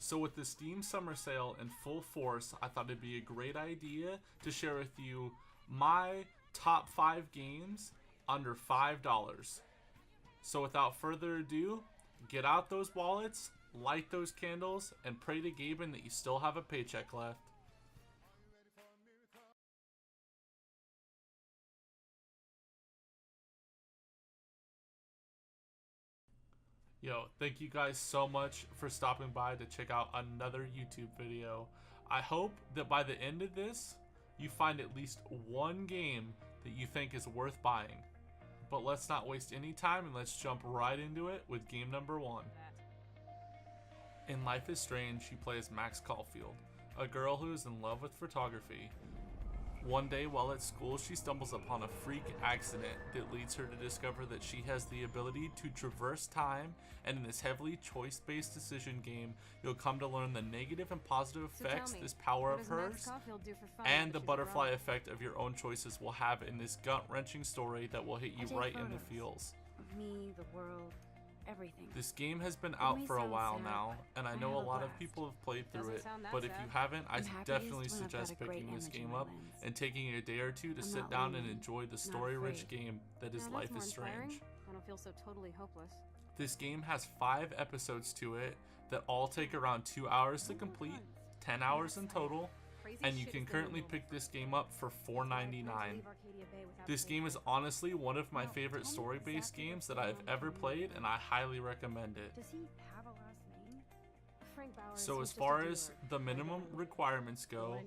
So with the Steam Summer Sale in full force, I thought it'd be a great idea to share with you my top 5 games under $5. So without further ado, get out those wallets, light those candles, and pray to GabeN that you still have a paycheck left. Yo, thank you guys so much for stopping by to check out another YouTube video. I hope that by the end of this, you find at least one game that you think is worth buying. But let's not waste any time and let's jump right into it with game number 1. In Life is Strange, you play as Max Caulfield, a girl who is in love with photography. One day while at school, she stumbles upon a freak accident that leads her to discover that she has the ability to traverse time, and in this heavily choice-based decision game, you'll come to learn the negative and positive effects this power of hers and the butterfly effect of your own choices will have in this gut-wrenching story that will hit you right in the feels. Me, the world, everything. This game has been out for a while now, and I know a lot of people have played through it, but if you haven't, I definitely suggest picking this game up and taking a day or two to sit down and enjoy the story-rich game that is Life is Strange. I don't feel so totally hopeless. This game has 5 episodes to it that all take around 2 hours to complete, 10 hours in total, and you can currently pick this game up for $4.99. This game is honestly one of my favorite story-based games that I've ever played, and I highly recommend it. Does he have a last name? Frank Bauer. So as far as the minimum requirements go,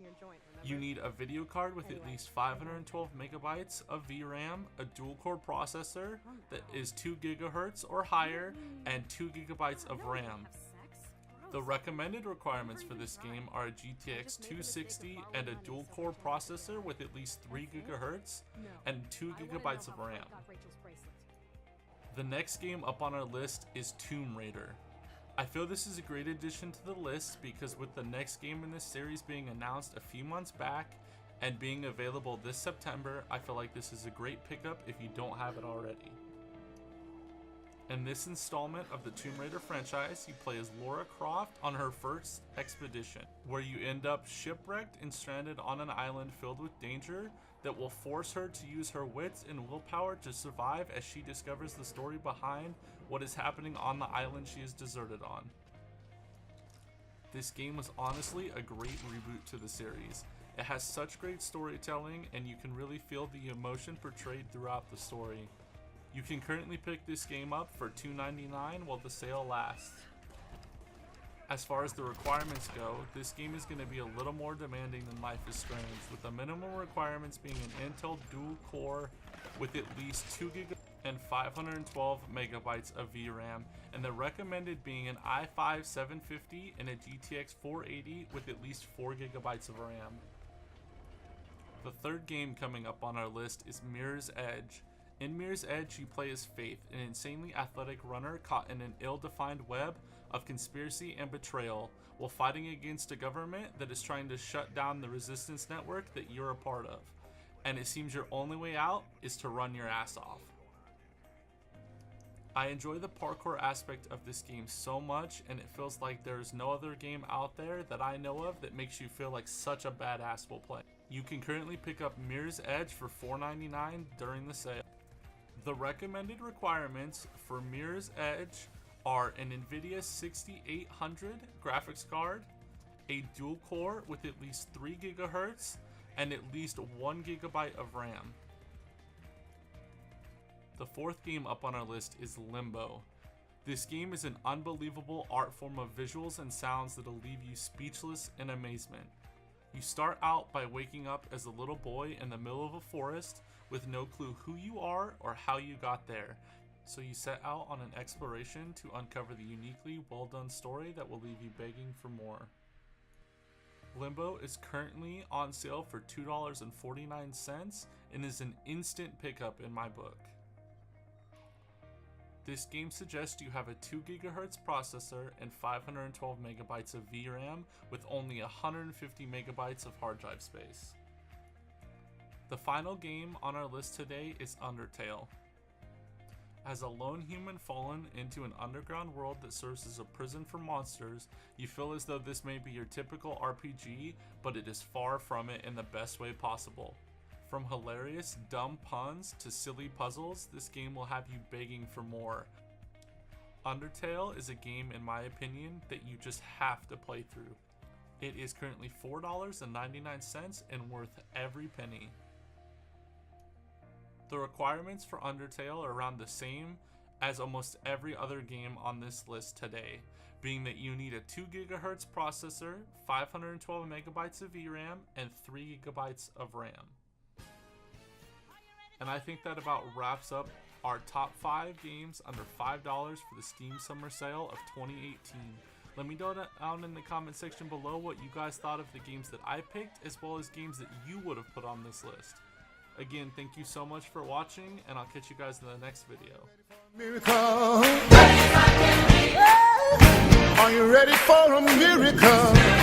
you need a video card with at least 512 megabytes of VRAM, a dual-core processor that is 2 gigahertz or higher, and 2 gigabytes of RAM. The recommended requirements for this game are a GTX 260 and a dual-core processor with at least 3 GHz and 2 GB of RAM. The next game up on our list is Tomb Raider. I feel this is a great addition to the list because with the next game in this series being announced a few months back and being available this September, I feel like this is a great pickup if you don't have it already. In this installment of the Tomb Raider franchise, you play as Lara Croft on her first expedition, where you end up shipwrecked and stranded on an island filled with danger that will force her to use her wits and willpower to survive as she discovers the story behind what is happening on the island she is deserted on. This game was honestly a great reboot to the series. It has such great storytelling, and you can really feel the emotion portrayed throughout the story. You can currently pick this game up for $2.99 while the sale lasts. As far as the requirements go, this game is going to be a little more demanding than Life is Strange, with the minimum requirements being an Intel dual core with at least 2 GB and 512 megabytes of VRAM, and the recommended being an i5 750 and a GTX 480 with at least 4 gigabytes of RAM. The third game coming up on our list is Mirror's Edge. In Mirror's Edge, you play as Faith, an insanely athletic runner caught in an ill-defined web of conspiracy and betrayal while fighting against a government that is trying to shut down the resistance network that you're a part of. And it seems your only way out is to run your ass off. I enjoy the parkour aspect of this game so much, and it feels like there is no other game out there that I know of that makes you feel like such a badass while playing. You can currently pick up Mirror's Edge for $4.99 during the sale. The recommended requirements for Mirror's Edge are an NVIDIA 6800 graphics card, a dual core with at least 3 GHz, and at least 1 GB of RAM. The fourth game up on our list is Limbo. This game is an unbelievable art form of visuals and sounds that'll leave you speechless in amazement. You start out by waking up as a little boy in the middle of a forest with no clue who you are or how you got there. So you set out on an exploration to uncover the uniquely well done story that will leave you begging for more. Limbo is currently on sale for $2.49 and is an instant pickup in my book. This game suggests you have a 2 GHz processor and 512 megabytes of VRAM with only 150 megabytes of hard drive space. The final game on our list today is Undertale. As a lone human fallen into an underground world that serves as a prison for monsters, you feel as though this may be your typical RPG, but it is far from it in the best way possible. From hilarious, dumb puns to silly puzzles, this game will have you begging for more. Undertale is a game, in my opinion, that you just have to play through. It is currently $4.99 and worth every penny. The requirements for Undertale are around the same as almost every other game on this list today, being that you need a 2 GHz processor, 512 MB of VRAM, and 3 GB of RAM. And I think that about wraps up our top 5 games under $5 for the Steam Summer Sale of 2018. Let me know down in the comment section below what you guys thought of the games that I picked, as well as games that you would have put on this list. Again, thank you so much for watching, and I'll catch you guys in the next video. Are you ready for a miracle?